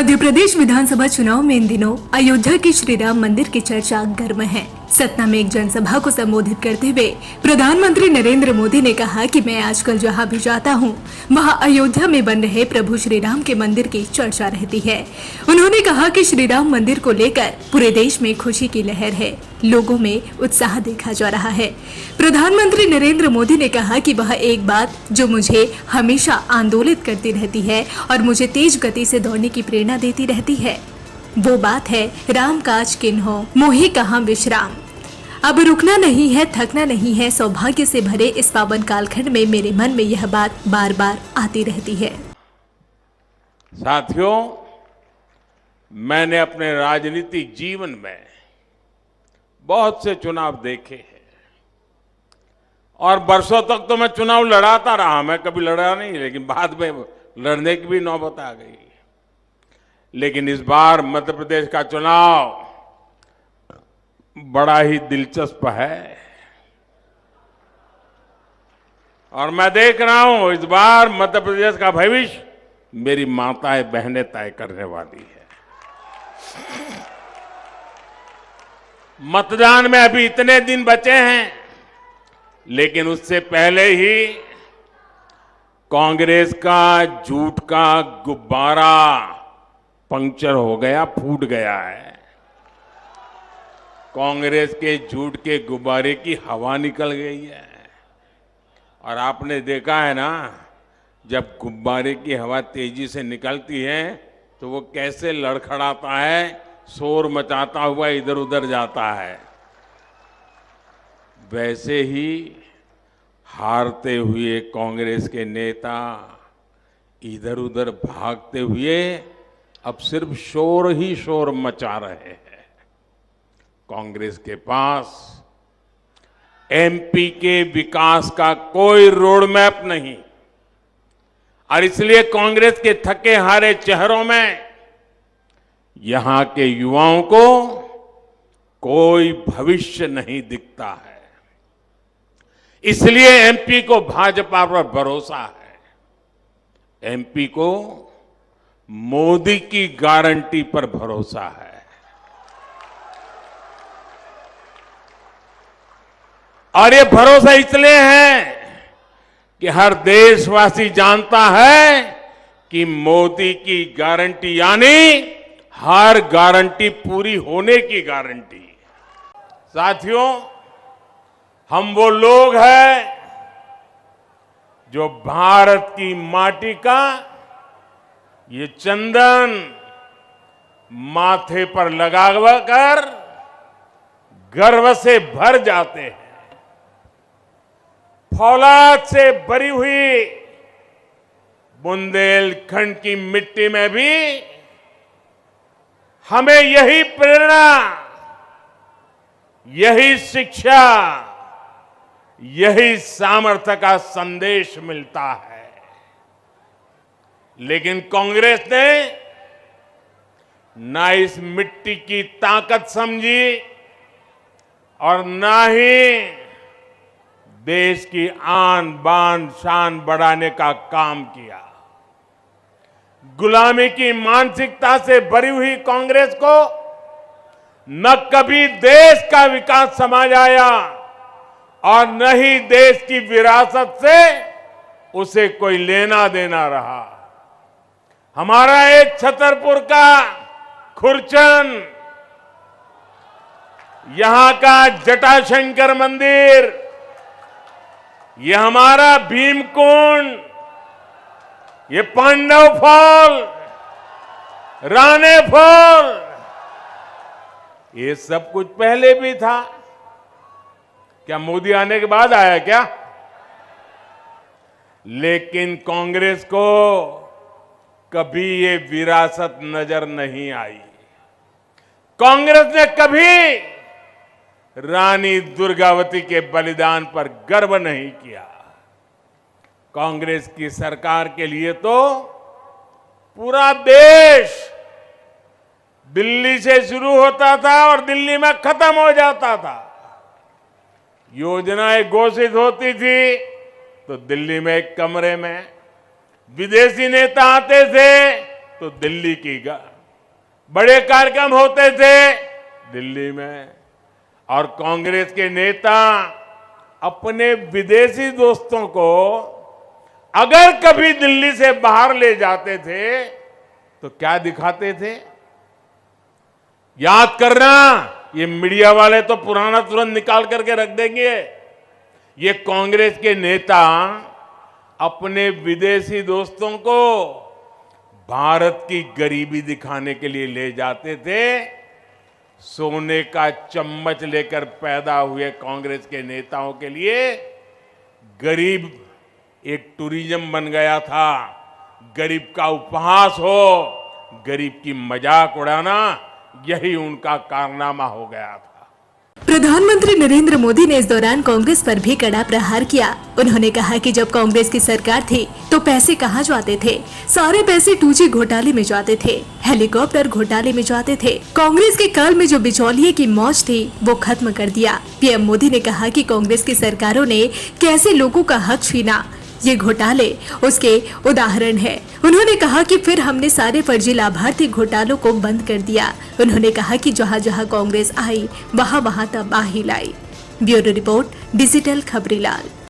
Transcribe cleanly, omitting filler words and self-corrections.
मध्य प्रदेश विधानसभा चुनाव में इन दिनों अयोध्या के श्री राम मंदिर की चर्चा गर्म है। सतना में एक जनसभा को संबोधित करते हुए प्रधानमंत्री नरेंद्र मोदी ने कहा कि मैं आजकल जहां भी जाता हूं, वहां अयोध्या में बन रहे प्रभु श्री राम के मंदिर की चर्चा रहती है। उन्होंने कहा कि श्री राम मंदिर को लेकर पूरे देश में खुशी की लहर है, लोगों में उत्साह देखा जा रहा है। प्रधानमंत्री नरेंद्र मोदी ने कहा कि वह एक बात जो मुझे हमेशा आंदोलित करती रहती है और मुझे तेज गति से दौड़ने की प्रेरणा देती रहती है, वो बात है राम काज किन्हो मोहि कहाँ विश्राम। अब रुकना नहीं है, थकना नहीं है। सौभाग्य से भरे इस पावन कालखंड में मेरे मन में यह बात बार बार आती रहती है। साथियों, मैंने अपने राजनीतिक जीवन में बहुत से चुनाव देखे हैं और बरसों तक तो मैं चुनाव लड़ाता रहा। मैं कभी लड़ा नहीं, लेकिन बाद में लड़ने की भी नौबत आ गई। लेकिन इस बार मध्य प्रदेश का चुनाव बड़ा ही दिलचस्प है और मैं देख रहा हूं इस बार मध्य प्रदेश का भविष्य मेरी माताएं बहनें तय करने वाली है। मतदान में अभी इतने दिन बचे हैं, लेकिन उससे पहले ही कांग्रेस का झूठ का गुब्बारा पंक्चर हो गया, फूट गया है। कांग्रेस के झूठ के गुब्बारे की हवा निकल गई है और आपने देखा है ना, जब गुब्बारे की हवा तेजी से निकलती है तो वो कैसे लड़खड़ाता है, शोर मचाता हुआ इधर उधर जाता है। वैसे ही हारते हुए कांग्रेस के नेता इधर उधर भागते हुए अब सिर्फ शोर ही शोर मचा रहे हैं। कांग्रेस के पास एमपी के विकास का कोई रोड मैप नहीं और इसलिए कांग्रेस के थके हारे चेहरों में यहां के युवाओं को कोई भविष्य नहीं दिखता है। इसलिए एमपी को भाजपा पर भरोसा है, एमपी को मोदी की गारंटी पर भरोसा है। और ये भरोसा इसलिए है कि हर देशवासी जानता है कि मोदी की गारंटी यानी हर गारंटी पूरी होने की गारंटी। साथियों, हम वो लोग हैं जो भारत की माटी का ये चंदन माथे पर लगाकर गर्व से भर जाते हैं। फौलाद से भरी हुई बुंदेलखंड की मिट्टी में भी हमें यही प्रेरणा, यही शिक्षा, यही सामर्थ्य का संदेश मिलता है। लेकिन कांग्रेस ने ना इस मिट्टी की ताकत समझी और ना ही देश की आन बान शान बढ़ाने का काम किया। गुलामी की मानसिकता से भरी हुई कांग्रेस को न कभी देश का विकास समझ आया और न ही देश की विरासत से उसे कोई लेना देना रहा। हमारा एक छतरपुर का खुरचन, यहां का जटाशंकर मंदिर, ये हमारा भीमकुंड, ये पांडव फॉल, राणे फॉल, ये सब कुछ पहले भी था। क्या मोदी आने के बाद आया क्या? लेकिन कांग्रेस को कभी ये विरासत नजर नहीं आई। कांग्रेस ने कभी रानी दुर्गावती के बलिदान पर गर्व नहीं किया। कांग्रेस की सरकार के लिए तो पूरा देश दिल्ली से शुरू होता था और दिल्ली में खत्म हो जाता था। योजनाएं घोषित होती थी तो दिल्ली में एक कमरे में, विदेशी नेता आते थे तो दिल्ली की बड़े कार्यक्रम होते थे दिल्ली में, और कांग्रेस के नेता अपने विदेशी दोस्तों को अगर कभी दिल्ली से बाहर ले जाते थे तो क्या दिखाते थे? याद करना, ये मीडिया वाले तो पुराना तुरंत निकाल करके रख देंगे। ये कांग्रेस के नेता अपने विदेशी दोस्तों को भारत की गरीबी दिखाने के लिए ले जाते थे। सोने का चम्मच लेकर पैदा हुए कांग्रेस के नेताओं के लिए गरीब एक टूरिज्म बन गया था। गरीब का उपहास हो, गरीब की मजाक उड़ाना, यही उनका कारनामा हो गया था। प्रधानमंत्री नरेंद्र मोदी ने इस दौरान कांग्रेस पर भी कड़ा प्रहार किया। उन्होंने कहा कि जब कांग्रेस की सरकार थी तो पैसे कहाँ जाते थे? सारे पैसे 2G घोटाले में जाते थे, हेलीकॉप्टर घोटाले में जाते थे। कांग्रेस के काल में जो बिचौलिए की मौज थी वो खत्म कर दिया। पीएम मोदी ने कहा कि कांग्रेस की सरकारों ने कैसे लोगों का हक छीना, ये घोटाले उसके उदाहरण है। उन्होंने कहा कि फिर हमने सारे फर्जी लाभार्थी घोटालों को बंद कर दिया। उन्होंने कहा कि जहां जहां कांग्रेस आई वहां वहां तबाही लाई। Bureau report, digital Khabrilal.